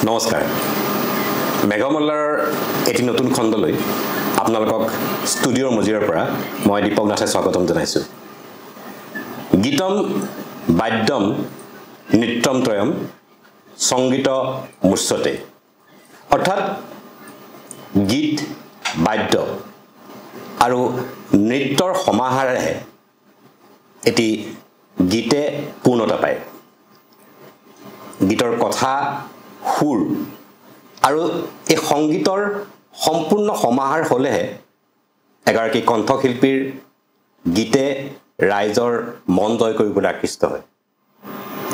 নমস্কাৰ মেঘমল্লাৰ এটি নতুন খণ্ডলৈ আপোনালোকক ষ্টুডিঅ'ৰ মজিৰৰ পৰা মই দীপক নাথে স্বাগতম জনাইছোঁ গীতম বাদ্যম নৃত্যম ত্ৰয়ম সংগীত মুচ্যতে অৰ্থাৎ গীত বাদ্য আৰু নৃত্যৰ সমাহাৰেহে এটি গীতে পূৰ্ণতা পায় গীতৰ কথা সুৰ আৰু এই সংগীতৰ সম্পূৰ্ণ সমাহাৰ হ'লেহে এগৰাকী কণ্ঠশিল্পীৰ গীতে ৰাইজৰ মন জয় কৰিবলৈ আকৃষ্ট হয়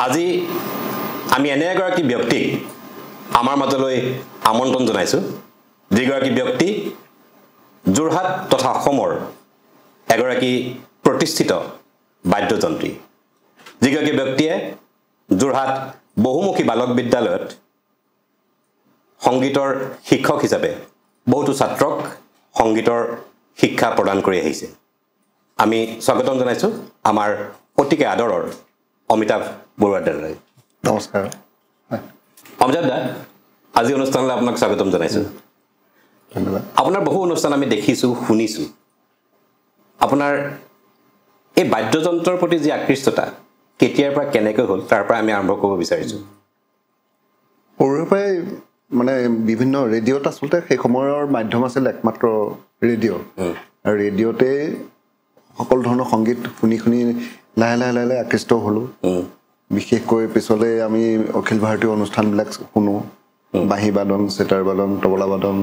আজি আমি এনে এগৰাকী ব্যক্তিক আমাৰ মাজলৈ আমন্ত্ৰণ জনাইছোঁ যিগৰাকী ব্যক্তি যোৰহাট তথা অসমৰ এগৰাকী প্ৰতিষ্ঠিত বাদ্যযন্ত্ৰী যিগৰাকী ব্যক্তিয়ে যোৰহাট বহুমুখী বালক বিদ্যালয়ত সংগীতৰ শিক্ষক হিচাপে বহুতো ছাত্ৰক সংগীতৰ শিক্ষা প্ৰদান কৰি আহিছে আমি স্বাগতম জনাইছোঁ আমাৰ অতিকে আদৰৰ অমিতাভ বৰুৱা দালৈ নমস্কাৰ অমিতাভ দা আজি অনুষ্ঠানলৈ আপোনাক স্বাগতম জনাইছোঁ ধন্যবাদ আপোনাৰ বহু অনুষ্ঠান আমি দেখিছোঁ শুনিছোঁ আপোনাৰ এই বাদ্যযন্ত্ৰৰ প্ৰতি যি আকৃষ্টতা কেতিয়াৰ পৰা কেনেকৈ হ'ল তাৰ পৰা আমি আৰম্ভ কৰিব বিচাৰিছোঁ সৰুৰে পৰাই মানে বিভিন্ন ৰেডিঅ'ত আচলতে সেই সময়ৰ মাধ্যম আছিল একমাত্ৰ ৰেডিঅ' আৰু ৰেডিঅ'তে সকলো ধৰণৰ সংগীত শুনি শুনি লাহে লাহে লাহে লাহে আকৃষ্ট হ'লোঁ বিশেষকৈ পিছলৈ আমি অখিল ভাৰতীয় অনুষ্ঠানবিলাক শুনো বাঁহী বাদন চেতাৰ বাদন তবলা বাদন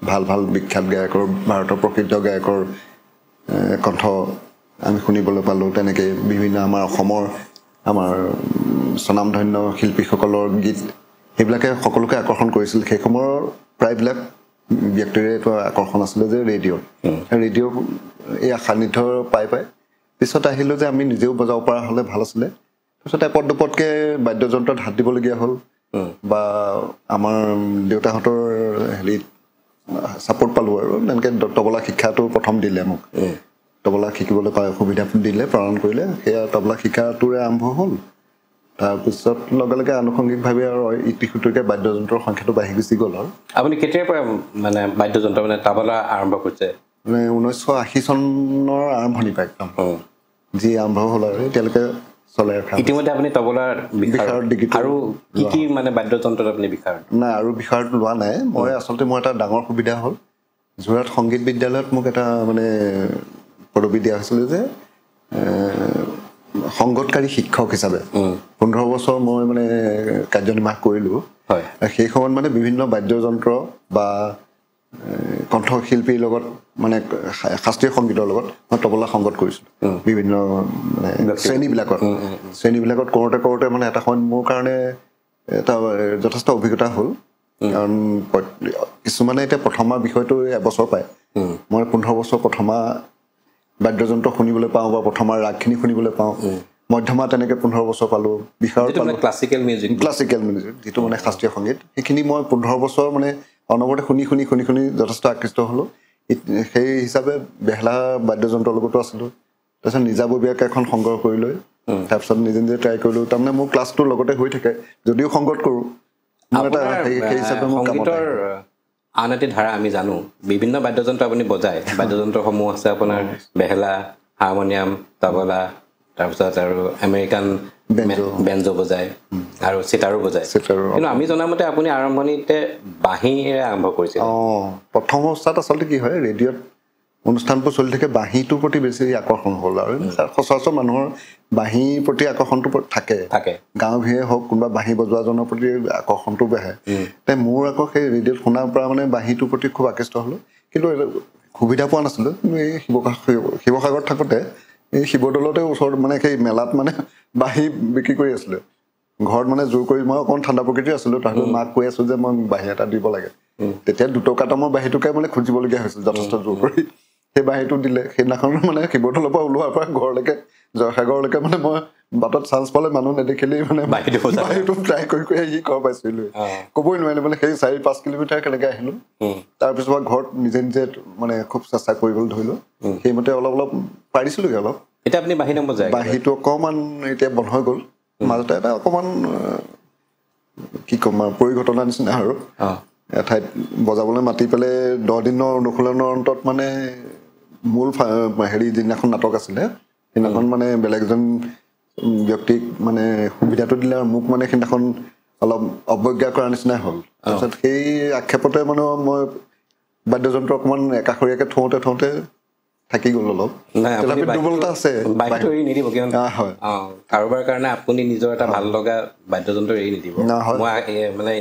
ভাল ভাল বিখ্যাত গায়কৰ ভাৰতৰ প্ৰসিদ্ধ গায়কৰ কণ্ঠ আমি শুনিবলৈ পালোঁ তেনেকৈ বিভিন্ন আমাৰ অসমৰ আমাৰ স্বনামধন্য শিল্পীসকলৰ গীত সেইবিলাকে সকলোকে আকৰ্ষণ কৰিছিল সেই সময়ৰ প্ৰায়বিলাক ব্যক্তিৰে এইটো আকৰ্ষণ আছিলে যে ৰেডিঅ' এই সান্নিধ্য পাই পিছত আহিলোঁ যে আমি নিজেও বজাব পৰা হ'লে ভাল আছিলে তাৰপিছত এপদ দুপদকৈ বাদ্যযন্ত্ৰত হাত দিবলগীয়া হ'ল বা আমাৰ দেউতাহঁতৰ হেৰিত ছাপোৰ্ট পালোঁ আৰু তেনেকৈ তবলা শিক্ষাটো প্ৰথম দিলে মোক তবলা শিকিবলৈ পাই সুবিধা দিলে প্ৰদান কৰিলে সেয়া তবলা শিক্ষাটোৰে আৰম্ভ হ'ল তাৰপিছত লগে লগে আনুষংগিকভাৱে আৰু ইতি সুতিকে বাদ্যযন্ত্ৰৰ সংখ্যাটো বাঢ়ি গুচি গ'ল আৰু আপুনি কেতিয়াৰ পৰা মানে বাদ্যযন্ত্ৰ মানে তবলা আৰম্ভ কৰিছে মানে 1980 চনৰ আৰম্ভণি পাই একদম যি আৰম্ভ হ'ল আৰু এতিয়ালৈকে চলাই ৰখা ইতিমধ্যে আপুনি তবলাৰ বিষয়ত ডিগ্ৰী আৰু কি মানে বাদ্যযন্ত্ৰত আপুনি বিষয়ত নাই আৰু বিষয়ত লোৱা নাই মই আচলতে মোৰ এটা ডাঙৰ সুবিধা হ'ল যোৰহাট সংগীত বিদ্যালয়ত মোক এটা মানে পদবী দিয়া হৈছিলে যে সংগীতকাৰী শিক্ষক হিচাপে 15 বছৰ মই মানে কাৰ্যনিৰ্বাহ কৰিলোঁ হয় সেই সময়ত মানে বিভিন্ন বাদ্যযন্ত্ৰ বা কণ্ঠশিল্পীৰ লগত মানে শাস্ত্ৰীয় সংগীতৰ লগত মই তবলা সংগত কৰিছিলোঁ বিভিন্ন মানে শ্ৰেণীবিলাকত কৰোঁতে মানে এটা সময়ত মোৰ কাৰণে এটা যথেষ্ট অভিজ্ঞতা হ'ল কাৰণ কিছুমানে এতিয়া প্ৰথমা বিষয়টো এবছৰ পায় মই 15 বছৰ প্ৰথমা বাদ্যযন্ত্ৰ শুনিবলৈ পাওঁ বা প্ৰথমা ৰাগখিনি শুনিবলৈ পাওঁ মধ্যমা তেনেকৈ 15 বছৰ পালোঁ বিষয়ত ক্লাছিকেল মিউজিক যিটো মানে শাস্ত্ৰীয় সংগীত সেইখিনি মই 15 বছৰ মানে অনবৰতে শুনি যথেষ্ট আকৃষ্ট হ'লোঁ সেই হিচাপে বেহলা বাদ্যযন্ত্ৰৰ লগতো আছিলোঁ তাৰপিছত নিজাববীয়াকৈ এখন সংগ্ৰহ কৰি লৈ তাৰপিছত নিজে নিজে ট্ৰাই কৰিলোঁ তাৰমানে মোৰ ক্লাছটোৰ লগতে হৈ থাকে যদিও সংগত কৰোঁ মোৰ এটা সেই হিচাপে মোৰ সংগীতৰ আন এটি ধাৰা আমি জানো বিভিন্ন বাদ্যযন্ত্ৰ আপুনি বজায় বাদ্যযন্ত্ৰসমূহ আছে আপোনাৰ বেহেলা হাৰমনিয়াম তবলা তাৰপিছত আৰু আমেৰিকান বেঞ্জো বজায় আৰু চিটাৰো বজায় কিন্তু আমি জনামতে আপুনি আৰম্ভণিতে বাঁহীৰে আৰম্ভ কৰিছিল প্ৰথম অৱস্থাত আচলতে কি হয় ৰেডিঅ'ত অনুষ্ঠানবোৰ চলি থাকে বাঁহীটোৰ প্ৰতি বেছি আকৰ্ষণ হ'ল আৰু সচৰাচৰ মানুহৰ বাঁহীৰ প্ৰতি আকৰ্ষণটো থাকে গাঁও ভূঞে হওক কোনোবা বাঁহী বজোৱাজনৰ প্ৰতি আকৰ্ষণটো বাঢ়ে মোৰ আকৌ সেই ৰেডিঅ'ত শুনাৰ পৰা মানে বাঁহীটোৰ প্ৰতি খুব আকৃষ্ট হ'লোঁ কিন্তু সুবিধা পোৱা নাছিলোঁ কিন্তু এই শিৱসাগৰত থাকোঁতে এই শিৱদৌলতে ওচৰত মানে সেই মেলাত মানে বাঁহী বিক্ৰী কৰি আছিলে ঘৰত মানে জোৰ কৰি মই অকণমান ঠাণ্ডা প্ৰকৃতিৰ আছিলোঁ তাহাঁতে মাক কৈ আছোঁ যে মই বাঁহী এটা দিব লাগে তেতিয়া 2 টকা দামৰ বাঁহীটোকে মানে খুজিবলগীয়া হৈছিল যথেষ্ট জোৰ কৰি সেই বাঁহীটো দিলে সেইদিনাখন মানে শিৱদৌলৰ পৰা ওলোৱাৰ পৰা ঘৰলৈকে জয়সাগৰলৈকে মানে মই বাটত চান্স পালে মানুহ নেদেখিলেই মানে বাঁহীটো ট্ৰাই কৰি আহি ঘৰ পাইছিলোঁ ক'বই নোৱাৰিলোঁ মানে সেই 4-5 কিলোমিটাৰ কেনেকৈ আহিলোঁ তাৰপিছত ঘৰত নিজে নিজে মানে খুব চেষ্টা কৰিবলৈ ধৰিলোঁ সেইমতে অলপ পাৰিছিলোঁগৈ অলপ এতিয়া আপুনি বাঁহী নবজায় বাঁহীটো অকণমান এতিয়া বন্ধ হৈ গ'ল মাজতে এটা অকণমান কি ক'ম আৰু পৰিঘটনা নিচিনা আৰু এঠাইত বজাবলৈ মাতি পেলাই 10 দিনৰ অনুশীলনৰ অন্তত মানে মূল হেৰি যিদিনাখন নাটক আছিলে সেইদিনাখন মানে বেলেগ এজন ব্যক্তিক মানে সুবিধাটো দিলে আৰু মোক মানে সেইদিনাখন অলপ অৱজ্ঞা কৰাৰ নিচিনাই হ'ল তাৰপিছত সেই আক্ষেপতে মানে মই বাদ্যযন্ত্ৰ অকণমান একাষৰীয়াকৈ থওঁতে থাকি গ'ল অলপ দুৰ্বলতা আছে বাদ্যটো এৰি নিদিব কিয়নো কাৰোবাৰ কাৰণে আপুনি নিজৰ এটা ভাল লগা বাদ্যযন্ত্ৰ এৰি নিদিব মই মানে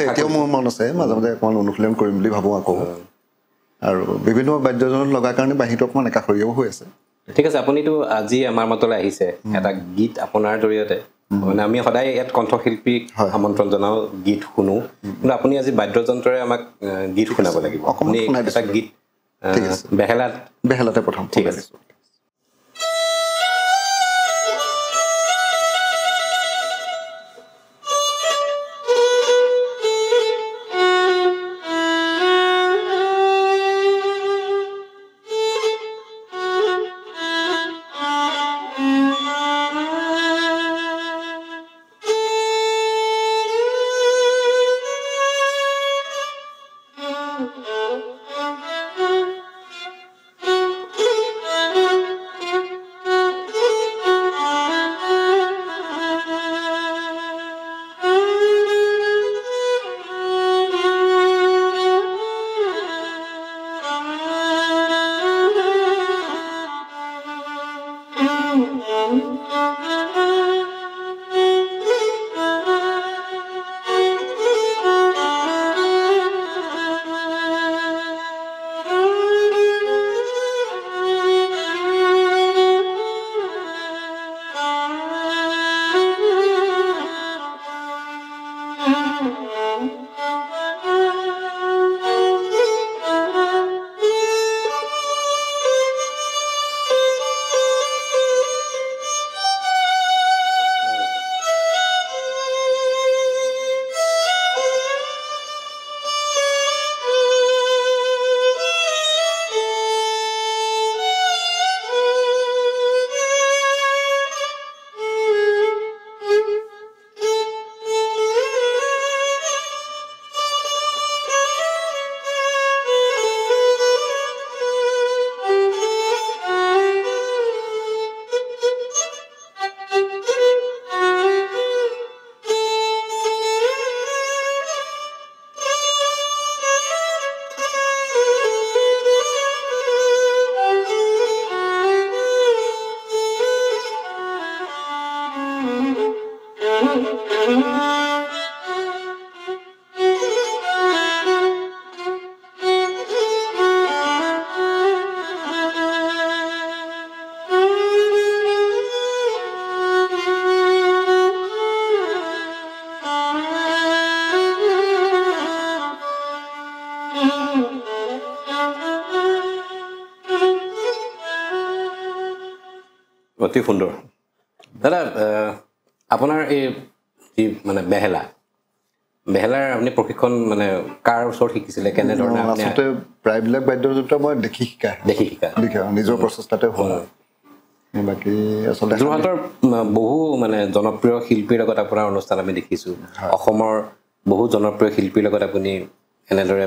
এতিয়াও মোৰ মন আছে মাজে মাজে অকণমান অনুশীলন কৰিম বুলি ভাবোঁ আকৌ আৰু বিভিন্ন বাদ্যযন্ত্ৰ লগাৰ কাৰণে বাহিৰটো অকণমান একাষৰীয়াও হৈ আছে ঠিক আছে আপুনিতো আজি আমাৰ মাতলৈ আহিছে এটা গীত আপোনাৰ জৰিয়তে মানে আমি সদায় ইয়াত কণ্ঠশিল্পীক আমন্ত্ৰণ জনাওঁ গীত শুনো কিন্তু আপুনি আজি বাদ্যযন্ত্ৰৰে আমাক গীত শুনাব লাগিব আপুনি এটা গীত বেহেলাতে প্ৰথম ঠিক আছে অতি সুন্দৰ দাদা আপোনাৰ এই যি মানে বেহেলাৰ আপুনি প্ৰশিক্ষণ মানে কাৰ ওচৰত শিকিছিলে কেনেধৰণে আচলতে প্ৰায়বিলাক বাদ্যযন্ত্ৰ মই দেখি শিকা নিজৰ প্ৰচেষ্টাতে হ'ল বাকী আচলতে যোৰহাটৰ বহু মানে জনপ্ৰিয় শিল্পীৰ লগত আপোনাৰ অনুষ্ঠান আমি দেখিছোঁ অসমৰ বহু জনপ্ৰিয় শিল্পীৰ লগত আপুনি এনেদৰে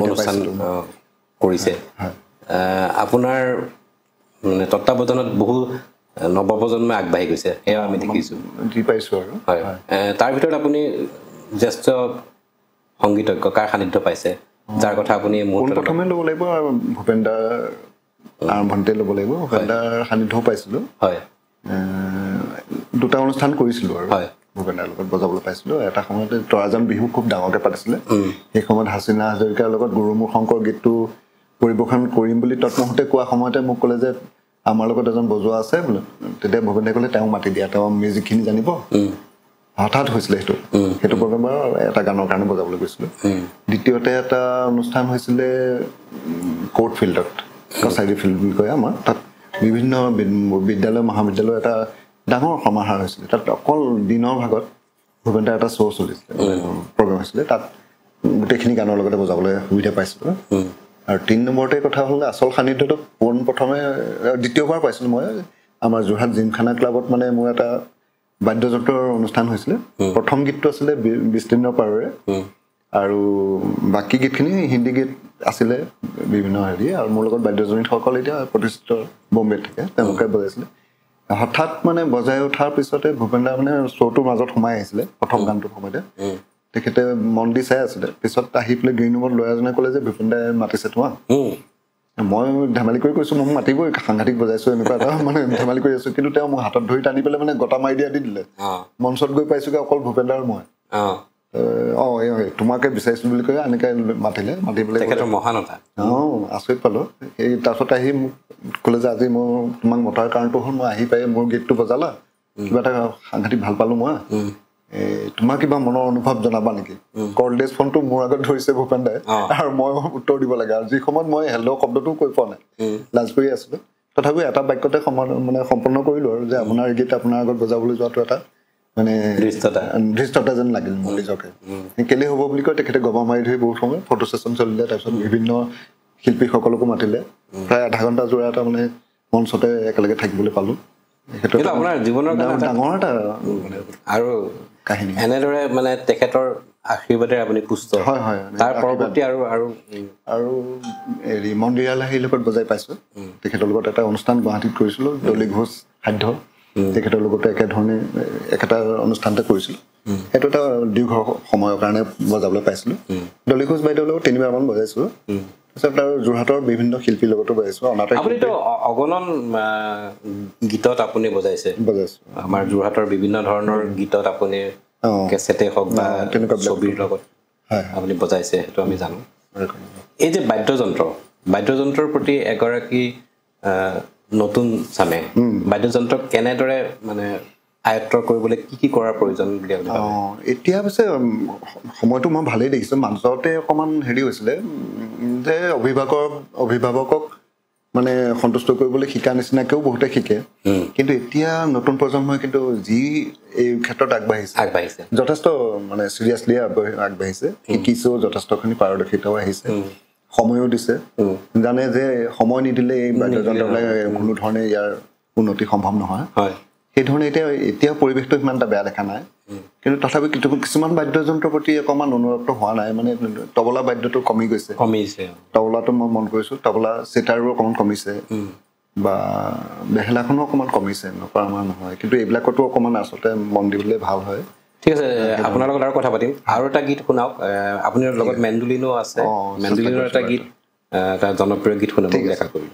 অনুষ্ঠান কৰিছে আপোনাৰ মানে তত্ত্বাৱধানত বহু নৱপ্ৰজন্মই আগবাঢ়ি গৈছে সেয়া আমি দেখিছোঁ আৰু হয় তাৰ ভিতৰত আপুনি জ্যেষ্ঠ সংগীতজ্ঞ কাৰ সান্নিধ্য পাইছে যাৰ কথা আপুনি প্ৰথমে ল'ব লাগিব আৰু ভূপেনদাৰ আৰম্ভণিতে ল'ব লাগিব ভূপেনদাৰ সান্নিধ্যও পাইছিলোঁ হয় দুটা অনুষ্ঠান কৰিছিলোঁ আৰু ভূপেনদাৰ লগত বজাবলৈ পাইছিলোঁ এটা সময়তে তৰাজান বিহু খুব ডাঙৰকৈ পাতিছিলে সেই সময়ত হাচিনা হাজৰিকাৰ লগত গুৰুমুখ শংকৰ গীতটো পৰিৱেশন কৰিম বুলি তৎমুহূৰ্তে কোৱা সময়তে মোক ক'লে যে আমাৰ লগত এজন বজোৱা আছে বোলে তেতিয়া ভূপেনদাই ক'লে তেওঁ মাতি দিয়া তেওঁ মিউজিকখিনি জানিব হঠাৎ হৈছিলে সেইটো প্ৰগ্ৰামৰ এটা গানৰ কাৰণে বজাবলৈ গৈছিলোঁ দ্বিতীয়তে এটা অনুষ্ঠান হৈছিলে কোৰ্ট ফিল্ডত কছাৰী ফিল্ড বুলি কয় আমাৰ তাত বিভিন্ন বিদ্যালয় মহাবিদ্যালয় এটা ডাঙৰ সমাহাৰ হৈছিলে তাত অকল দিনৰ ভাগত ভূপেনদাৰ এটা শ্ব' চলিছিলে প্ৰগ্ৰাম হৈছিলে তাত গোটেইখিনি গানৰ লগতে বজাবলৈ সুবিধা পাইছিলোঁ আৰু 3 নম্বৰতে কথা হ'ল আচল সান্নিধ্যটো পোনপ্ৰথমে দ্বিতীয়বাৰ পাইছিলোঁ মই আমাৰ যোৰহাট জিমখানা ক্লাবত মানে মোৰ এটা বাদ্যযন্ত্ৰৰ অনুষ্ঠান হৈছিলে প্ৰথম গীতটো আছিলে বিস্তীৰ্ণ পাৰৰে আৰু বাকী গীতখিনি হিন্দী গীত আছিলে বিভিন্ন হেৰি আৰু মোৰ লগত বাদ্যযন্ত্ৰীসকল এতিয়া প্ৰতিষ্ঠিত বম্বেত থাকে তেওঁলোকে বজাইছিলে হঠাৎ মানে বজাই উঠাৰ পিছতে ভূপেন দা মানে শ্ব'টোৰ মাজত সোমাই আহিছিলে প্ৰথম গানটোৰ সময়তে তেখেতে মন দি চাই আছিলে পিছত আহি পেলাই গ্ৰীণ ৰুমত ল'ৰা এজনে ক'লে যে ভূপেন দাই মাতিছে তোমাক মই ধেমালি কৰি কৈছোঁ মোক মাতিবই সাংঘাতিক বজাইছোঁ এনেকুৱা এটা মানে ধেমালি কৰি আছোঁ কিন্তু তেওঁ মোক হাতত ধৰি টানি পেলাই মানে গটা মাৰি দি দিলে মঞ্চত গৈ পাইছোঁগৈ অকল ভূপেন দাৰ মই তোমাকে বিচাৰিছিলোঁ বুলি কৈ এনেকৈ মাতিলে মাতি পেলাই আচৰিত পালোঁ সেই তাৰপিছত আহি মোক ক'লে যে আজি মই তোমাক মতাৰ কাৰণটো হ'ল মই আহি পাই মোৰ গীতটো বজালা কিবা এটা সাংঘাতিক ভাল পালোঁ মই তোমাৰ কিবা মনৰ অনুভৱ জনাবা নেকি কৰ্ডলেছ ফোনটো মোৰ আগত ধৰিছে ভূপেন দাই আৰু মই উত্তৰ দিব লাগে আৰু যি সময়ত মই হেল্ল' শব্দটো কৈ পোৱা নাই লাজ কৰি আছিলোঁ তথাপিও এটা বাক্যতে মানে সম্পন্ন কৰিলোঁ আৰু যে আপোনাৰ গীত আপোনাৰ আগত বজাবলৈ যোৱাটো এটা মানে ধৃষ্টতা যেন লাগিল মোৰ নিজকে কেলে হ'ব বুলি কয় তেখেতে গবা মাৰি ধৰি বহুত সময় ফটো ছেশ্যন চলিলে তাৰপিছত বিভিন্ন শিল্পীসকলকো মাতিলে প্ৰায় আধা ঘণ্টা জোৰা এটা মানে মঞ্চতে একেলগে থাকিবলৈ পালোঁ সেইটো আপোনাৰ জীৱনৰ ডাঙৰ এটা আৰু কাহিনী এনেদৰে মানে তেখেতৰ আশীৰ্বাদেৰে আপুনি পুষ্ট হয় হয় তাৰ পৰৱৰ্তী আৰু হেৰি মন্দিৰাল আহিৰ লগত বজাই পাইছোঁ তেখেতৰ লগত এটা অনুষ্ঠান গুৱাহাটীত কৰিছিলোঁ দলি ঘোষ সাধ্য তেখেতৰ লগতে একেধৰণে একেটা অনুষ্ঠানতে কৰিছিলোঁ সেইটো এটা দীৰ্ঘ সময়ৰ কাৰণে বজাবলৈ পাইছিলোঁ দলি ঘোষ বাইদেউৰ লগত 3বাৰমান বজাইছোঁ তাৰপিছত আৰু যোৰহাটৰ বিভিন্ন শিল্পীৰ লগতো বজাইছোঁ আপুনিতো অগণন গীতত আপুনি বজাইছোঁ আমাৰ যোৰহাটৰ বিভিন্ন ধৰণৰ গীতত আপুনি কেছেটে হওক বা ছবিৰ লগত আপুনি বজাইছে সেইটো আমি জানো এই যে বাদ্যযন্ত্ৰৰ প্ৰতি এগৰাকী নতুন চামে বাদ্যযন্ত্ৰক কেনেদৰে মানে আয়ত্ত কৰিবলৈ কি কৰাৰ প্ৰয়োজন বুলি এতিয়া পিছে সময়টো মই ভালেই দেখিছোঁ মাজতে অকণমান হেৰি হৈছিলে যে অভিভাৱকক মানে সন্তুষ্ট কৰিবলৈ শিকাৰ নিচিনাকৈও বহুতে শিকে কিন্তু এতিয়া নতুন প্ৰজন্মই কিন্তু যি এই ক্ষেত্ৰত আগবাঢ়িছে যথেষ্ট মানে চিৰিয়াছলি আগবাঢ়িছে শিকিছেও যথেষ্টখিনি পাৰদৰ্শিতাও আহিছে সময়ো দিছে জানে যে সময় নিদিলে এই বাদ্যযন্ত্ৰবিলাক কোনো ধৰণে ইয়াৰ উন্নতি সম্ভৱ নহয় সেইধৰণে এতিয়া পৰিৱেশটো সিমান এটা বেয়া দেখা নাই কিন্তু তথাপি কিছুমান বাদ্যযন্ত্ৰৰ প্ৰতি অকণমান অনুৰক্ত হোৱা নাই মানে তবলা বাদ্যটো কমিছে তবলাটো মই মন কৰিছোঁ তবলা চিটাৰো অকণমান কমিছে বা বেহেলাখনো অকণমান কমিছে নকৰা আমাৰ নহয় কিন্তু এইবিলাকতো অকণমান আচলতে মন দিবলৈ ভাল হয় ঠিক আছে আপোনাৰ লগত আৰু কথা পাতিম আৰু এটা গীত শুনাওক আপোনাৰ লগত মেণ্ডলিনো আছে মেণ্ডলিনৰ এটা গীত এটা জনপ্ৰিয় গীত শুনাব দেখা কৰিম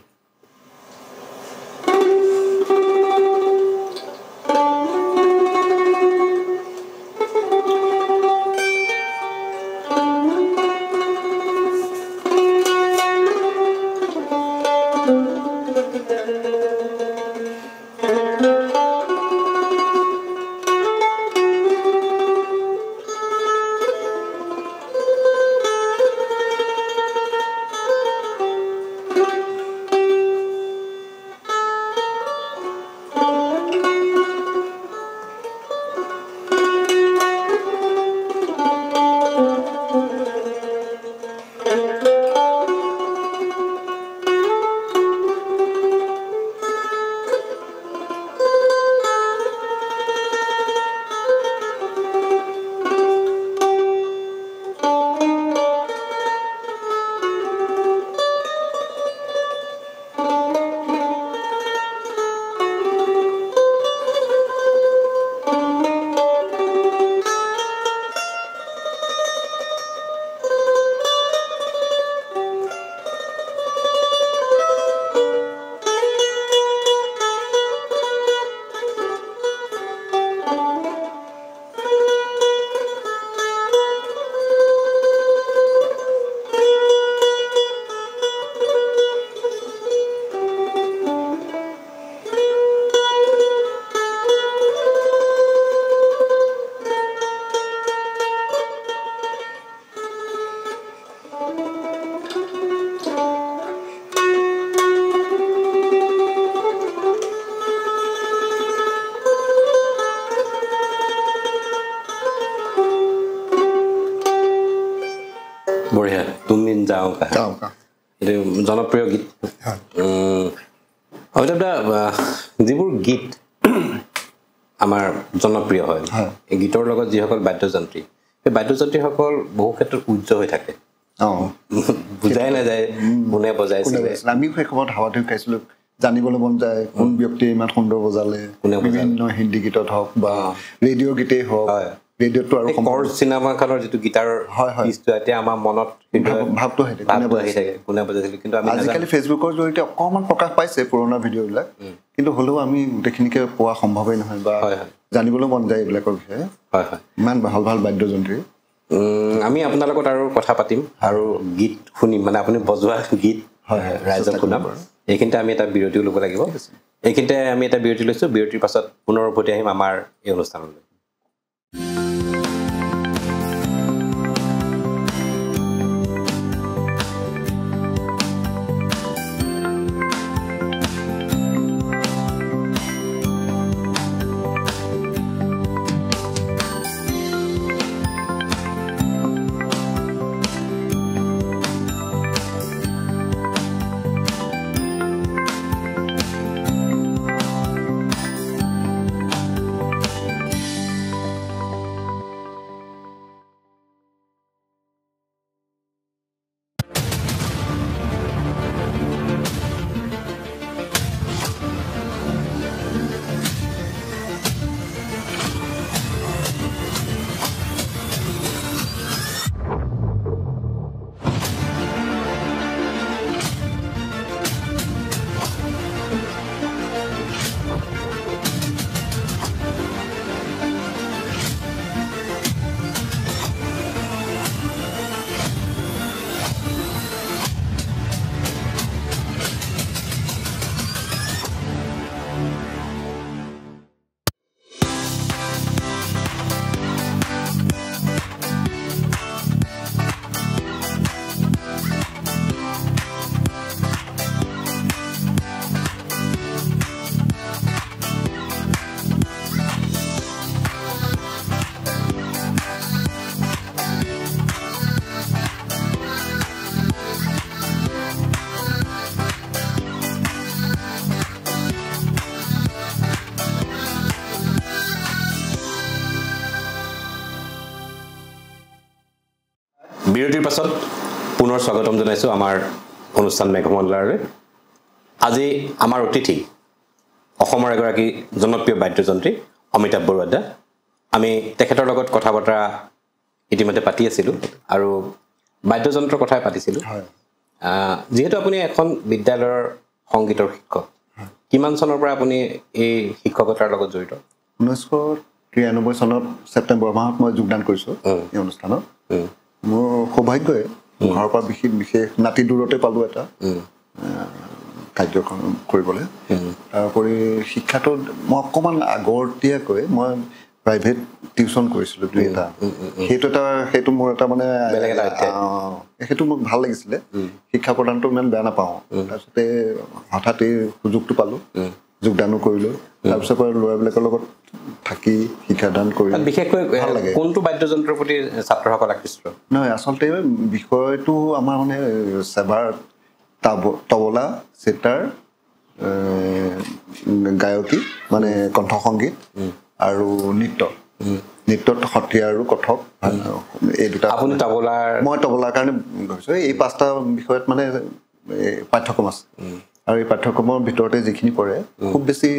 বঢ়িয়া তুমি যাও এইটো জনপ্ৰিয় গীত অমিতাভ দা যিবোৰ গীত আমাৰ জনপ্ৰিয় হয় এই গীতৰ লগত যিসকল বাদ্যযন্ত্ৰী সেই বাদ্যযন্ত্ৰীসকল বহু ক্ষেত্ৰত উজ্জ্বল হৈ থাকে বুজাই নাযায় কোনে বজাইছিলে আমিও সেই সময়ত হাৱা ধুই খাইছিলোঁ জানিবলৈ মন যায় কোন ব্যক্তিয়ে ইমান সুন্দৰ বজালে বিভিন্ন হিন্দী গীতত হওক বা ৰেডিঅ' গীতেই হওক ৰেডিঅ'টো আৰু কৰ্ড চিনেমাখনৰ যিটো গীটাৰ পিচটো এতিয়া আমাৰ মনত ভাৱটো আহি থাকে কোনে বজাইছিলে কিন্তু আমি আজিকালি ফেচবুকৰ জৰিয়তে অকণমান প্ৰকাশ পাইছে পুৰণা ভিডিঅ'বিলাক কিন্তু হ'লেও আমি গোটেইখিনিকে পোৱা সম্ভৱেই নহয় বা জানিবলৈ মন যায় এইবিলাকৰ বিষয়ে ইমান ভাল ভাল বাদ্যযন্ত্ৰী আমি আপোনাৰ লগত আৰু কথা পাতিম আৰু গীত শুনিম মানে আপুনি বজোৱা গীত ৰাইজক শুনাম এইখিনিতে আমি এটা বিৰতিও ল'ব লাগিব এইখিনিতে আমি এটা বিৰতি লৈছোঁ বিৰতিৰ পাছত পুনৰ উভতি আহিম আমাৰ এই অনুষ্ঠানলৈ বিৰতিৰ পাছত পুনৰ স্বাগতম জনাইছোঁ আমাৰ অনুষ্ঠান মেঘমণ্ডললৈ আজি আমাৰ অতিথি অসমৰ এগৰাকী জনপ্ৰিয় বাদ্যযন্ত্ৰী অমিতাভ বৰুৱা আমি তেখেতৰ লগত কথা বতৰা ইতিমধ্যে পাতি আছিলোঁ আৰু বাদ্যযন্ত্ৰৰ কথাই পাতিছিলোঁ যিহেতু আপুনি এখন বিদ্যালয়ৰ সংগীতৰ শিক্ষক কিমান চনৰ পৰা আপুনি এই শিক্ষকতাৰ লগত জড়িত 1993 চনত ছেপ্টেম্বৰ মাহত মই যোগদান কৰিছোঁ এই অনুষ্ঠানত মোৰ সৌভাগ্যই ঘৰৰ পৰা বিশেষ নাতি দূৰতে পালোঁ এটা কাৰ্যক্ৰম কৰিবলৈ তাৰোপৰি শিক্ষাটো মই অকণমান আগতীয়াকৈ মই প্ৰাইভেট টিউশ্যন কৰিছিলোঁ দুই এটা সেইটো মোৰ এটা মানে সেইটো মোক ভাল লাগিছিলে শিক্ষা প্ৰদানটো ইমান বেয়া নাপাওঁ তাৰপিছতে হঠাৎ এই সুযোগটো পালোঁ যোগদানো কৰিলোঁ তাৰপিছত ল'ৰাবিলাকৰ লগত থাকি শিক্ষাদান কৰি বিশেষকৈ ভাল লাগে কোনটো বাদ্যযন্ত্ৰৰ প্ৰতি ছাত্ৰসকল আকৃষ্ট নহয় আচলতে বিষয়টো আমাৰ মানে চেবাৰ তবলা চিটাৰ গায়কী মানে কণ্ঠসংগীত আৰু নৃত্যত সত্ৰীয়া আৰু কথক এই দুটা আপুনি তবলাৰ মই তবলাৰ কাৰণে গৈছোঁ এই 5টা বিষয়ত মানে পাঠ্যক্ৰম আছে আৰু এই পাঠ্যক্ৰমৰ ভিতৰতে যিখিনি পৰে খুব বেছি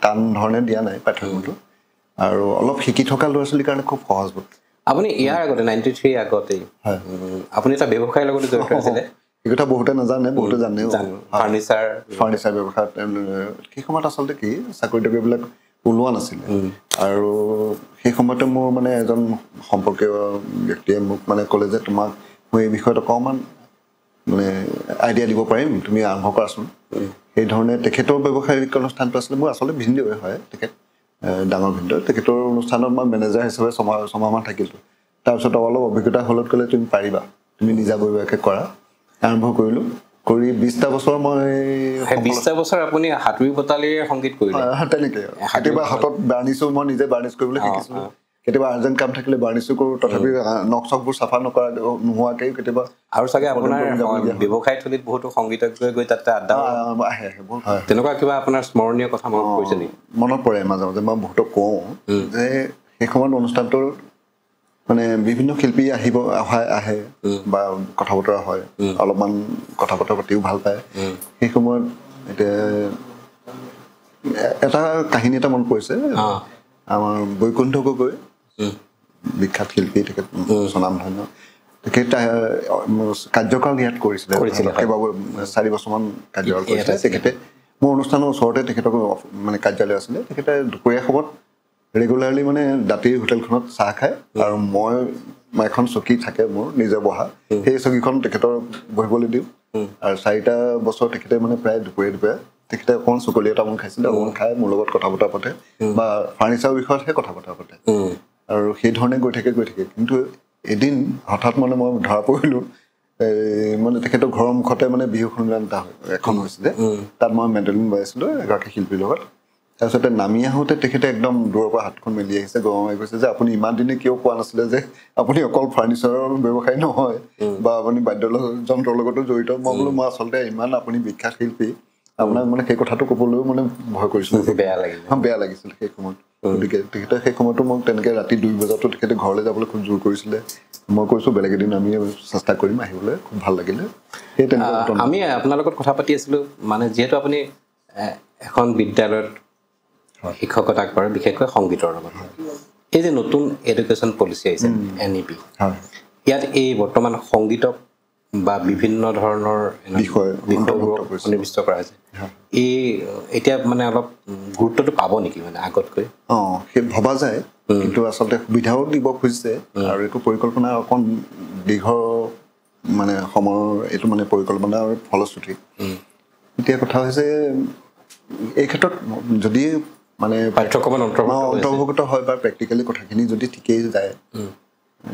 টান ধৰণে দিয়া নাই পাঠ্যক্ৰমটো আৰু অলপ শিকি থকা ল'ৰা ছোৱালীৰ কাৰণে খুব সহজ বোধ আপুনি ইয়াৰ আগতে 93 আগতেই আপুনি এটা ব্যৱসায়ৰ লগত জড়িত আছিলে এই কথা বহুতে নাজানে বহুতে জানেও ফাৰ্নিচাৰ ব্যৱসায় সেই সময়ত আচলতে কি চাকৰি তাকৰিবিলাক ওলোৱা নাছিলে আৰু সেই সময়তে মোৰ মানে এজন সম্পৰ্কীয় ব্যক্তিয়ে মোক মানে ক'লে যে তোমাক মই এই বিষয়ত অকণমান মানে আইডিয়া দিব পাৰিম তুমি আৰম্ভ কৰাচোন সেই ধৰণে তেখেতৰ ব্যৱসায়িক অনুষ্ঠানটো আছিলে মোৰ আচলতে ভিন্দি হয় তেখেত ডাঙৰ ভিন্দি তেখেতৰ অনুষ্ঠানত মই মেনেজাৰ হিচাপে ছমাহমান থাকিলোঁ তাৰপিছত অলপ অভিজ্ঞতা হ'লত ক'লে তুমি পাৰিবা তুমি নিজাববীয়াকৈ কৰা আৰম্ভ কৰিলোঁ কৰি 20টা বছৰ মই 20টা বছৰ আপুনি হাতুৰী বটালিৰে সংগীত কৰিলে তেনেকৈ কেতিয়াবা হাতত বাৰ্নিছো মই নিজে বাৰ্নিছ কৰিবলৈ শিকিছিলোঁ কেতিয়াবা আৰ্জেণ্ট কাম থাকিলে বাৰ্নিছো কৰোঁ, তথাপি নখ চখবোৰ চাফা নকৰা নোহোৱাকেই কেতিয়াবা। আৰু চাগে আপোনাৰ ব্যৱসায় থলীত বহুতো সংগীতজ্ঞই গৈ তাতে আড্ডা আহে। তেনেকুৱা কিবা আপোনাৰ স্মৰণীয় কথা মনত পৰিছে নেকি? মনত পৰে মাজে মাজে। মই বহুতক কওঁ যে সেই সময়ত অনুষ্ঠানটোৰ মানে বিভিন্ন শিল্পী আহে বা কথা বতৰা হয়, অলপমান কথা বতৰা পাতিও ভাল পায়। সেই সময়ত এতিয়া এটা কাহিনী এটা মনত পৰিছে। আমাৰ বৈকুণ্ঠ গগৈ বিখ্যাত শিল্পী, তেখেত স্বনামধন্য, তেখেত কাৰ্যকাল ইয়াত কৰিছিলে 4 বছৰমান কাৰ্যকাল কৰিছিলে। তেখেতে মোৰ অনুষ্ঠানৰ ওচৰতে তেখেতক মানে কাৰ্যালয় আছিলে। তেখেতে দুপৰীয়া সময়ত ৰেগুলাৰলি মানে দাঁতিৰ হোটেলখনত চাহ খায়, আৰু মই এখন চকী থাকে মোৰ নিজে বহা, সেই চকীখন তেখেতৰ বহিবলৈ দিওঁ। আৰু 4টা বছৰ তেখেতে মানে প্ৰায় দুপৰীয়া তেখেতে অকণমান চকলি এটা মন খাইছিলে, অকণমান খাই মোৰ লগত কথা বতৰা পাতে বা ফাৰ্নিচাৰৰ বিষয়তহে কথা বতৰা পাতে, আৰু সেই ধৰণে গৈ থাকে। কিন্তু এদিন হঠাৎ মানে মই ধৰা পৰিলোঁ, মানে তেখেতৰ ঘৰৰ মুখতে মানে বিহু সন্মিলন এখন হৈছিলে। তাত মই মেণ্ডেলিন বজাইছিলোঁ এগৰাকী শিল্পীৰ লগত। তাৰপিছতে নামি আহোঁতে তেখেতে একদম দূৰৰ পৰা হাতখন মেলি আহিছে, গৰমাই কৈছে যে আপুনি ইমান দিনে কিয় কোৱা নাছিলে যে আপুনি অকল ফাৰ্নিচাৰৰ ব্যৱসায় নহয় বা আপুনি বাদ্যযন্ত্ৰৰ লগতো জড়িত। মই বোলো মই আচলতে ইমান আপুনি বিখ্যাত শিল্পী, আপোনাক মানে সেই কথাটো ক'বলৈও মানে ভয় কৰিছিলোঁ, বেয়া লাগিছিল সেই সময়ত। গতিকে তেখেতে সেই সময়তো মোক তেনেকৈ ৰাতি 2 বজাতো তেখেতে ঘৰলৈ যাবলৈ খুব জোৰ কৰিছিলে। মই কৈছোঁ বেলেগ এদিন আমি চেষ্টা কৰিম আহিবলৈ, খুব ভাল লাগিলে। সেই তেনেকুৱা আমি আপোনাৰ লগত কথা পাতি আছিলোঁ, মানে যিহেতু আপুনি এখন বিদ্যালয়ত শিক্ষকতা কৰে, বিশেষকৈ সংগীতৰ লগত। এই যে নতুন এডুকেশ্যন পলিচি আহিছে NEP, ইয়াত এই বৰ্তমান সংগীতক বা বিভিন্ন ধৰণৰ বিষয়বোৰ সন্নিৱিষ্ট কৰা হৈছে। এই এতিয়া মানে অলপ গুৰুত্বটো পাব নেকি মানে আগতকৈ? সেই ভবা যায়, কিন্তু আচলতে সুবিধাও দিব খুজিছে, আৰু এইটো পৰিকল্পনা অকণ দীৰ্ঘ মানে সময়ৰ এইটো মানে পৰিকল্পনাৰ ফলশ্ৰুতি। এতিয়া কথা হৈছে এই ক্ষেত্ৰত যদি মানে পাঠ্যক্ৰমত অন্তৰ্ভুক্ত হয় বা প্ৰেক্টিকেলি কথাখিনি যদি ঠিকেই যায়,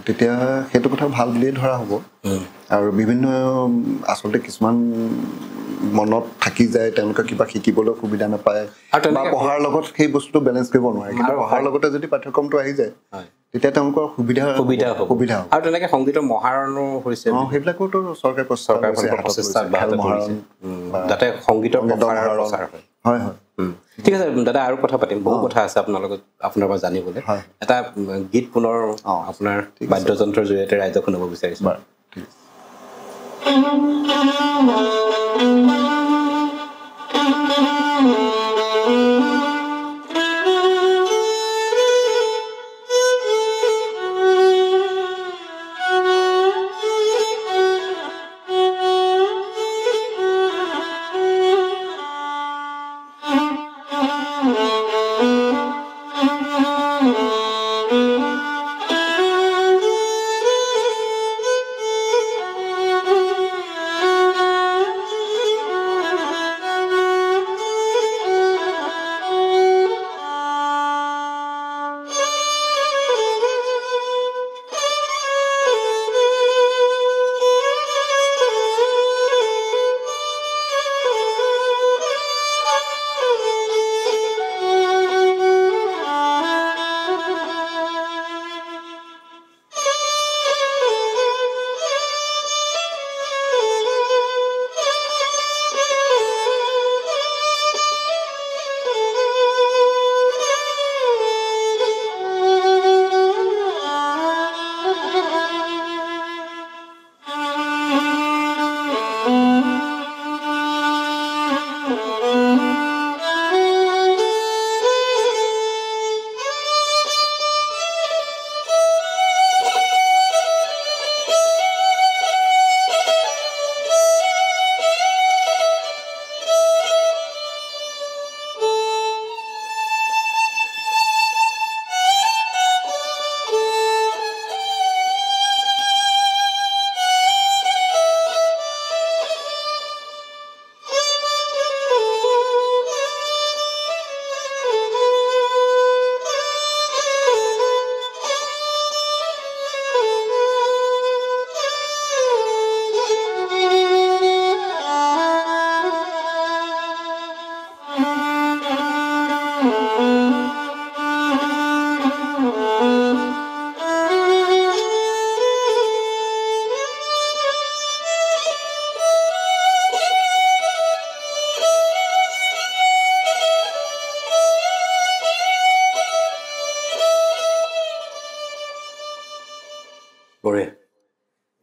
তেতিয়া সেইটো কথা ভাল বুলিয়ে ধৰা হ'ব। আৰু বিভিন্ন আচলতে কিছুমান মনত থাকি যায়, তেওঁলোকে কিবা শিকিবলৈ সুবিধা নাপায় বা পঢ়াৰ লগত সেই বস্তুটো বেলেঞ্চ কৰিব নোৱাৰে। কিন্তু পঢ়াৰ লগতে যদি পাঠ্যক্ৰমটো আহি যায়, তেতিয়া তেওঁলোকৰ সুবিধা হ'ব। আৰু তেনেকে সংগীতৰ মহাৰণো হৈছে, সেইবিলাকতো চৰকাৰে যাতে সংগীতৰ প্ৰচাৰ হয়। ঠিক আছে দাদা, আৰু কথা পাতিম, বহু কথা আছে আপোনাৰ লগত, আপোনাৰ পৰা জানিবলৈ। এটা গীত পুনৰ আপোনাৰ বাদ্যযন্ত্ৰৰ জৰিয়তে ৰাইজক শুনাব বিচাৰিছোঁ।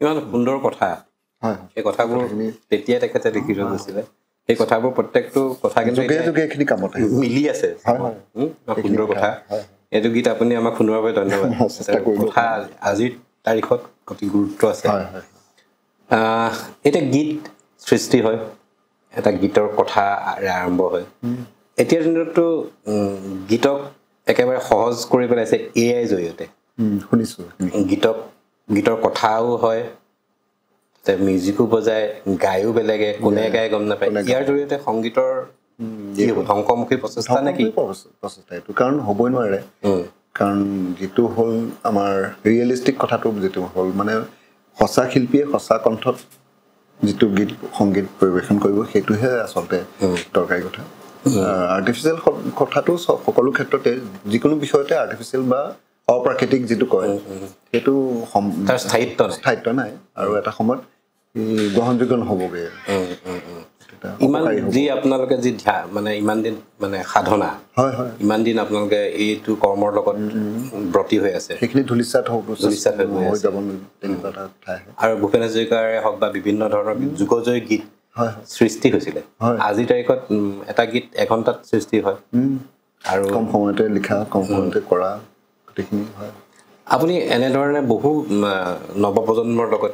ইমান সুন্দৰ কথা, হয় সেই কথাবোৰ তেতিয়াই তেখেতে লিখি থৈ গৈছিলে। সেই কথাবোৰ প্ৰত্যেকটো কথা কিন্তু এইখিনি কামত মিলি আছে। সুন্দৰ কথা। এইটো গীত আপুনি আমাক শুনোৱাৰ বাবে ধন্যবাদ। কথা আজিৰ তাৰিখত অতি গুৰুত্ব আছে। এতিয়া গীত সৃষ্টি হয়, এটা গীতৰ কথা আৰম্ভ হয়। এতিয়াৰ দিনততো গীতক একেবাৰে সহজ কৰি পেলাইছে AI জৰিয়তে। শুনিছো গীতৰ কথাও হয়, মিউজিকো বজায়, গায়ো বেলেগে, কোনে গায় গম নাপায়। ইয়াৰ জৰিয়তে সংগীতৰ ধ্বংসমুখী প্ৰচেষ্টা নে কি? প্ৰচেষ্টা এইটো, কাৰণ হ'বই নোৱাৰে। কাৰণ যিটো হ'ল আমাৰ ৰিয়েলিষ্টিক কথাটো যিটো হ'ল মানে সঁচা শিল্পীয়ে সঁচা কণ্ঠত যিটো গীত সংগীত পৰিৱেশন কৰিব সেইটোহে আচলতে দৰকাৰী কথা। আৰ্টিফিচিয়েল কথাটো সকলো ক্ষেত্ৰতে যিকোনো বিষয়তে আৰ্টিফিচিয়েল বা অপ্ৰাকৃতিক যিটো কয় সেইটো স্থায়িত্ব নাই, আৰু এটা সময়ত গ্ৰহণযোগ্য নহ'বগৈ। ইমান যি আপোনালোকে যি মানে ইমান দিন মানে সাধনা, ইমান দিন আপোনালোকে এইটো কৰ্মৰ লগত ব্ৰতী হৈ আছে, সেইখিনি ধূলিসাৎ হৈ যাব তেনেকুৱা এটা ঠাই। আৰু ভূপেন হাজৰিকাৰে হওক বা বিভিন্ন ধৰণৰ যুগজয়ী গীত সৃষ্টি হৈছিলে। আজিৰ তাৰিখত এটা গীত এঘণ্টাত সৃষ্টি হয়, আৰু কম সময়তে লিখা, কম সময়তে কৰা গোটেইখিনি হয়। আপুনি এনেধৰণে বহু নৱপ্ৰজন্মৰ লগত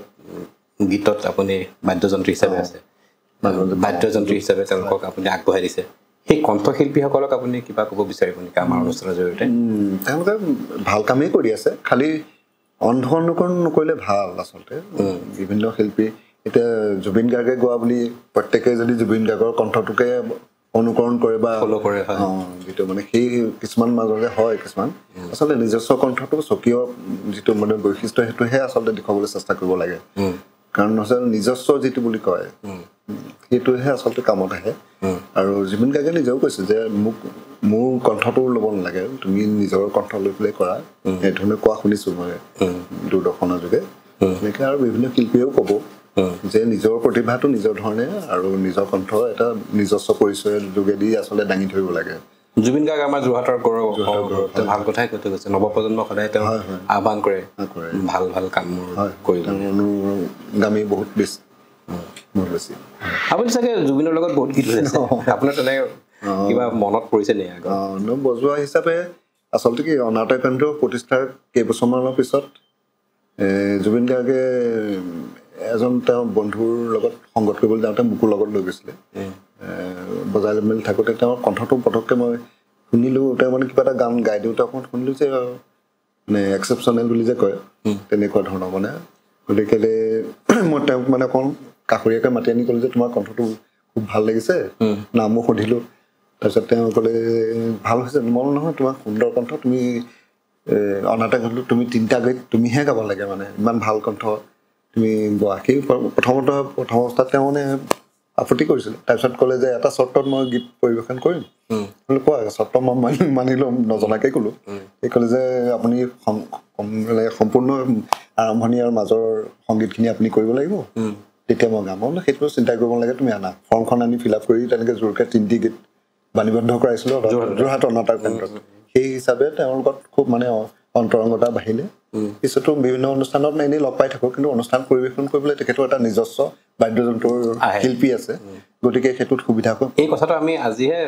গীতত আপুনি বাদ্যযন্ত্ৰী হিচাপে আছে, বাদ্যযন্ত্ৰী হিচাপে তেওঁলোকক আপুনি আগবঢ়াই দিছে। সেই কণ্ঠশিল্পীসকলক আপুনি কিবা ক'ব বিচাৰিব নেকি আমাৰ অনুষ্ঠানৰ জৰিয়তে? তেওঁলোকে ভাল কামেই কৰি আছে, খালি অন্ধ অনুকৰণ নকৰিলে ভাল। আচলতে বিভিন্ন শিল্পী, এতিয়া জুবিন গাৰ্গে গোৱা বুলি প্ৰত্যেকে যদি জুবিন গাৰ্গৰ কণ্ঠটোকে অনুকৰণ কৰে বা যিটো মানে সেই কিছুমান মাজতে হয়, কিছুমান আচলতে নিজস্ব কণ্ঠটো স্বকীয় যিটো মানে বৈশিষ্ট্য সেইটোহে আচলতে দেখুৱাবলৈ চেষ্টা কৰিব লাগে। কাৰণ আচলতে নিজস্ব যিটো বুলি কয় সেইটোহে আচলতে কামত আহে। আৰু জুবিন গাৰ্গে নিজেও কৈছে যে মোৰ কণ্ঠটো ল'ব নালাগে, তুমি নিজৰ কণ্ঠ লৈ পেলাই কৰা, সেইধৰণে কোৱা শুনিছো মই দূৰদৰ্শনৰ যোগে। এনেকৈ আৰু বিভিন্ন শিল্পীয়েও ক'ব যে নিজৰ প্ৰতিভাটো নিজৰ ধৰণে আৰু নিজৰ কণ্ঠ এটা নিজস্ব পৰিচয়ৰ যোগেদি আচলতে দাঙি ধৰিব লাগে। জুবিন গাৰ্গ আমাৰ যোৰহাটৰ গৌৰৱ, ভাল কথাই কৈ থৈ গৈছে। নৱপ্ৰজন্মক সদায় তেওঁ আহ্বান কৰে ভাল ভাল কামবোৰ কৰিবলৈ। গামী বহুত বেছি। আপুনি চাগে জুবিনৰ লগত বহুত গীত হৈছে, আপোনাৰ তেনেকে কিবা মনত পৰিছে নেকি? বজোৱা হিচাপে আচলতে কি অনাতাঁৰ কেন্দ্ৰ প্ৰতিষ্ঠাৰ কেইবছৰমানৰ পিছত জুবিন গাৰ্গে এজন তেওঁ বন্ধুৰ লগত সংগত কৰিবলৈ যাওঁতে মোকো লগত লৈ গৈছিলে। বজাই মেলি থাকোঁতে তেওঁৰ কণ্ঠটো পটককৈ মই শুনিলোঁ। তেওঁ মানে কিবা এটা গান গাই দিওঁতে অকণমান শুনিলোঁ যে মানে এক্সেপশ্যনেল বুলি যে কয় তেনেকুৱা ধৰণৰ মানে। গতিকে মই তেওঁক মানে অকণ কাষৰীয়াকৈ মাতি আনি ক'লোঁ যে তোমাৰ কণ্ঠটো খুব ভাল লাগিছে, নামো সুধিলোঁ। তাৰপিছত তেওঁ ক'লে ভাল হৈছে। মই নহয়, তোমাৰ সুন্দৰ কণ্ঠ, তুমি অনাতাঁৰ কেন্দ্ৰত তুমি 3টা গীত তুমিহে গাব লাগে, মানে ইমান ভাল কণ্ঠ তুমি গোৱা। সেই প্ৰথম অৱস্থাত তেওঁ মানে আপত্তি কৰিছিলে। তাৰপিছত ক'লে যে এটা চৰ্তত মই গীত পৰিৱেশন কৰিম। বোলে কোৱা চৰ্ত মই মানি ল'ম, নজনাকৈ ক'লোঁ। সেই ক'লে যে আপুনি সম্পূৰ্ণ আৰম্ভণি আৰু মাজৰ সংগীতখিনি আপুনি কৰিব লাগিব, তেতিয়া মই গাম। মই সেইটো চিন্তা কৰিব নালাগে, তুমি আনা। ফৰ্মখন আনি ফিল আপ কৰি তেনেকৈ জোৰকৈ 3টি গীত বাণীবদ্ধ কৰাইছিলোঁ যোৰহাট অনাতাঁৰ কেন্দ্ৰত। সেই হিচাপে তেওঁৰ লগত খুব মানে অন্তৰংগতা বাঢ়িলে। পিছতো বিভিন্ন অনুষ্ঠানত এনেই লগ পাই থাকোঁ, কিন্তু অনুষ্ঠান পৰিৱেশন কৰিবলৈ তেখেতৰ এটা নিজস্ব বাদ্যযন্ত্ৰৰ শিল্পী আছে, গতিকে সেইটোত সুবিধা হয়। এই কথাটো আমি আজিহে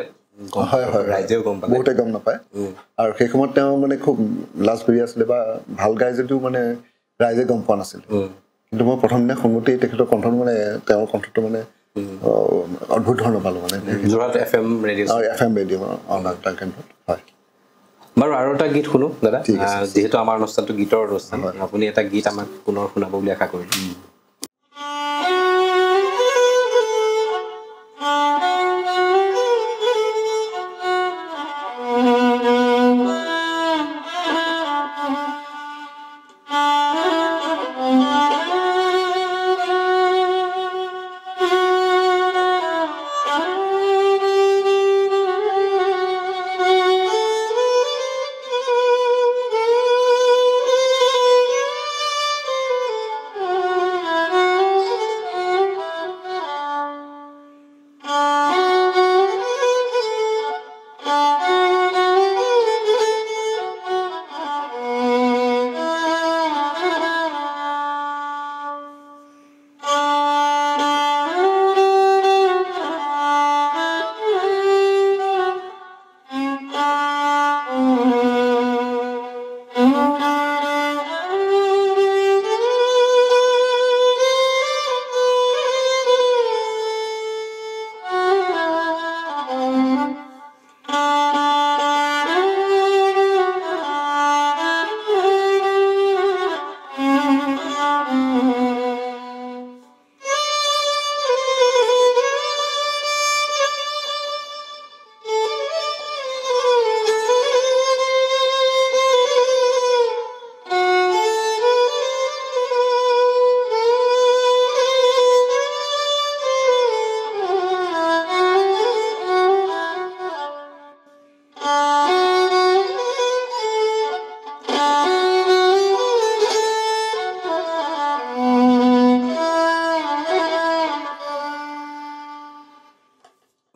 ৰাইজেও গম পালে, বহুতে গম নাপায়। আৰু সেই সময়ত তেওঁ মানে খুব লাজ কৰি আছিলে, বা ভাল গাই যদিও মানে ৰাইজে গম পোৱা নাছিলে। কিন্তু মই প্ৰথম দিনা শুনোতেই তেখেতৰ কণ্ঠটো মানে তেওঁৰ কণ্ঠটো মানে অদ্ভুত ধৰণৰ পালোঁ মানে। যোৰহাট FM ৰেডিঅ' অনাতাঁৰ কেন্দ্ৰত। হয় বাৰু, আৰু এটা গীত শুনো দাদা, যিহেতু আমাৰ অনুষ্ঠানটো গীতৰ অনুষ্ঠান। আপুনি এটা গীত আমাক পুনৰ শুনাব বুলি আশা কৰিলোঁ।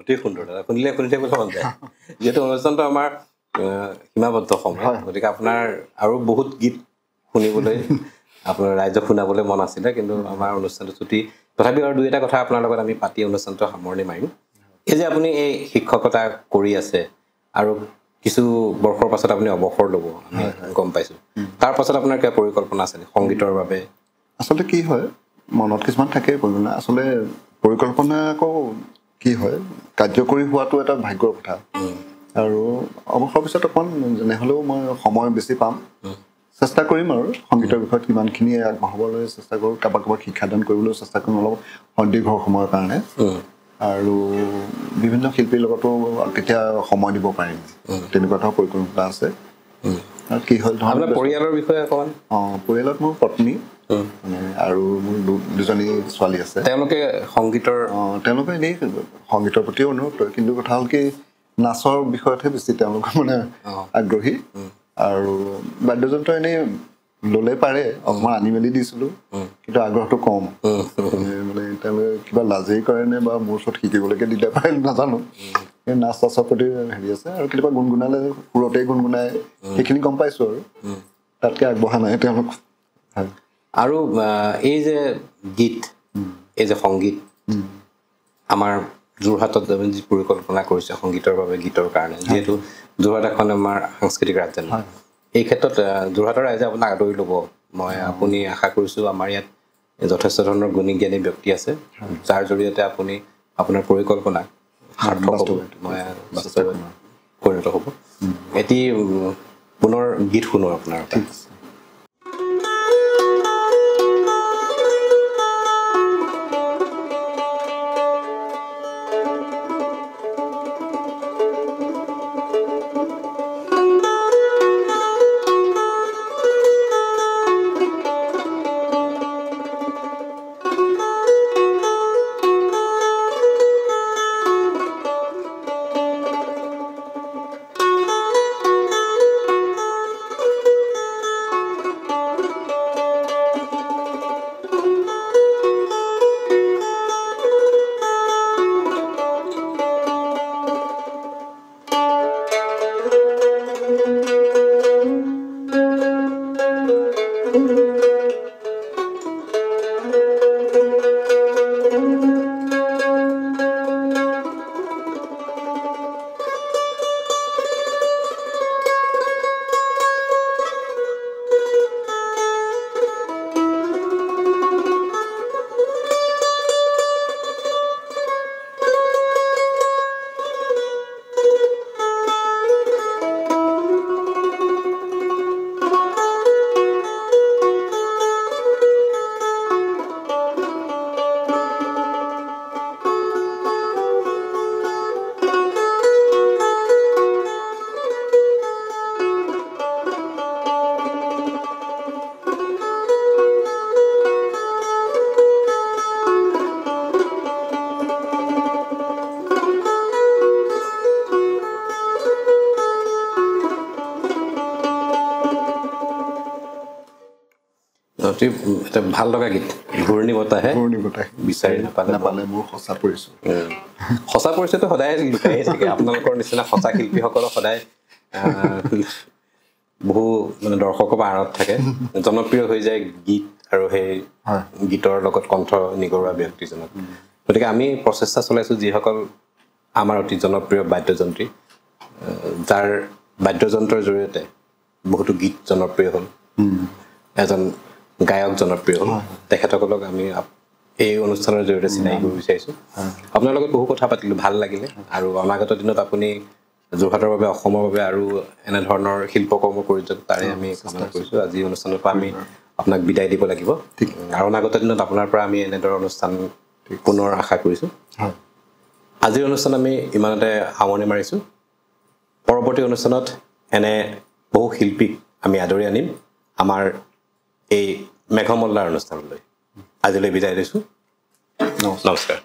অতি সুন্দৰ দাদা, শুনিলে বোলে মন যায়। যিহেতু অনুষ্ঠানটো আমাৰ সীমাবদ্ধ সময়, গতিকে আপোনাৰ আৰু বহুত গীত শুনিবলৈ আপোনাৰ ৰাইজক শুনাবলৈ মন আছিলে, কিন্তু আমাৰ অনুষ্ঠানটো ছুটি। তথাপিও আৰু দুই এটা কথা আপোনাৰ লগত আমি পাতি অনুষ্ঠানটো সামৰণি মাৰিম। এই যে আপুনি এই শিক্ষকতা কৰি আছে আৰু কিছু বৰ্ষৰ পাছত আপুনি অৱসৰ ল'ব, আমি গম পাইছোঁ। তাৰ পাছত আপোনাৰ কিবা পৰিকল্পনা আছে সংগীতৰ বাবে? আচলতে কি হয়, মনত কিছুমান থাকে পৰিকল্পনা। আচলতে পৰিকল্পনা আকৌ কি হয়, কাৰ্যকৰী হোৱাটো এটা ভাগ্যৰ কথা। আৰু অৱসৰৰ পিছত অকণমান যেনে হ'লেও মই সময় বেছি পাম, চেষ্টা কৰিম আৰু সংগীতৰ বিষয়ত কিমানখিনি আগবঢ়াবলৈ চেষ্টা কৰোঁ। কাৰোবাক শিক্ষাদান কৰিবলৈও চেষ্টা কৰিম অলপ সদীৰ্ঘ সময়ৰ কাৰণে। আৰু বিভিন্ন শিল্পীৰ লগতো কেতিয়া সময় দিব পাৰিম, তেনেকুৱা ধৰণৰ পৰিকল্পনা আছে। আৰু কি হ'ল আপোনাৰ পৰিয়ালৰ বিষয়ে অকণমান? পৰিয়ালত মোৰ পত্নী আৰু মোৰ দুজনী ছোৱালী আছে। তেওঁলোকে সংগীতৰ তেওঁলোকে এনেই সংগীতৰ প্ৰতিও অনুৰোধ কৰে, কিন্তু কথা হ'ল কি নাচৰ বিষয়তহে বেছি তেওঁলোকৰ মানে আগ্ৰহী। আৰু বাদ্যযন্ত্ৰ এনেই ল'লে পাৰে, অকণমান আনি মেলি দিছিলোঁ, কিন্তু আগ্ৰহটো কম। মানে তেওঁলোকে কিবা লাজেই কৰেনে বা মোৰ ওচৰত শিকিবলৈকে দিলে পাৰে নাজানো। নাচ চাচৰ প্ৰতি হেৰি আছে, আৰু কেতিয়াবা গুণগুণালে সুৰতেই গুণগুণাই, সেইখিনি গম পাইছোঁ আৰু তাতকৈ আগবঢ়া নাই তেওঁলোক। আৰু এই যে গীত, এই যে সংগীত, আমাৰ যোৰহাটত যি পৰিকল্পনা কৰিছে সংগীতৰ বাবে, গীতৰ কাৰণে, যিহেতু যোৰহাট এখন আমাৰ সাংস্কৃতিক ৰাজধানী, এই ক্ষেত্ৰত যোৰহাটৰ ৰাইজে আপোনাক আদৰি ল'ব। আপুনি আশা কৰিছোঁ আমাৰ ইয়াত যথেষ্ট ধৰণৰ গুণী জ্ঞানী ব্যক্তি আছে, যাৰ জৰিয়তে আপুনি আপোনাৰ পৰিকল্পনা সাৰ্থক হ'ব, মই বাস্তৱত পৰিণত হ'ব। এটি পুনৰ গীত শুনো আপোনাৰ। এটা ভাল লগা গীত, ঘূৰ্ণি বতাহে বিচাৰি নাপালে মোৰ সঁচা পৰিচয়। সঁচা পৰিচয়টো সদায় লুকাইয়ে থাকে। আপোনালোকৰ নিচিনা সঁচা শিল্পীসকলৰ সদায় বহু মানে দৰ্শকৰ আঁৰত থাকে, জনপ্ৰিয় হৈ যায় গীত আৰু সেই গীতৰ লগত কণ্ঠ নিগৰুৱা ব্যক্তিজনক। গতিকে আমি প্ৰচেষ্টা চলাইছোঁ যিসকল আমাৰ অতি জনপ্ৰিয় বাদ্যযন্ত্ৰী, যাৰ বাদ্যযন্ত্ৰৰ জৰিয়তে বহুতো গীত জনপ্ৰিয় হ'ল, এজন গায়ক জনপ্ৰিয় হ'ল, তেখেতসকলক আমি এই অনুষ্ঠানৰ জৰিয়তে চিনাকি কৰিব বিচাৰিছোঁ। আপোনাৰ লগত বহু কথা পাতিলোঁ, ভাল লাগিলে। আৰু অনাগত দিনত আপুনি যোৰহাটৰ বাবে, অসমৰ বাবে আৰু এনেধৰণৰ শিল্পকৰ্ম কৰি যাওক, তাৰে আমি কামনা কৰিছোঁ। আজি অনুষ্ঠানৰ পৰা আমি আপোনাক বিদায় দিব লাগিব, আৰু অনাগত দিনত আপোনাৰ পৰা আমি এনেদৰে অনুষ্ঠান পুনৰ আশা কৰিছোঁ। আজিৰ অনুষ্ঠান আমি ইমানতে সামৰণি মাৰিছোঁ। পৰৱৰ্তী অনুষ্ঠানত এনে বহু শিল্পীক আমি আদৰি আনিম আমাৰ এই মেঘমল্লাৰ অনুষ্ঠানলৈ। আজিলৈ বিদায় লৈছোঁ, নমস্কাৰ।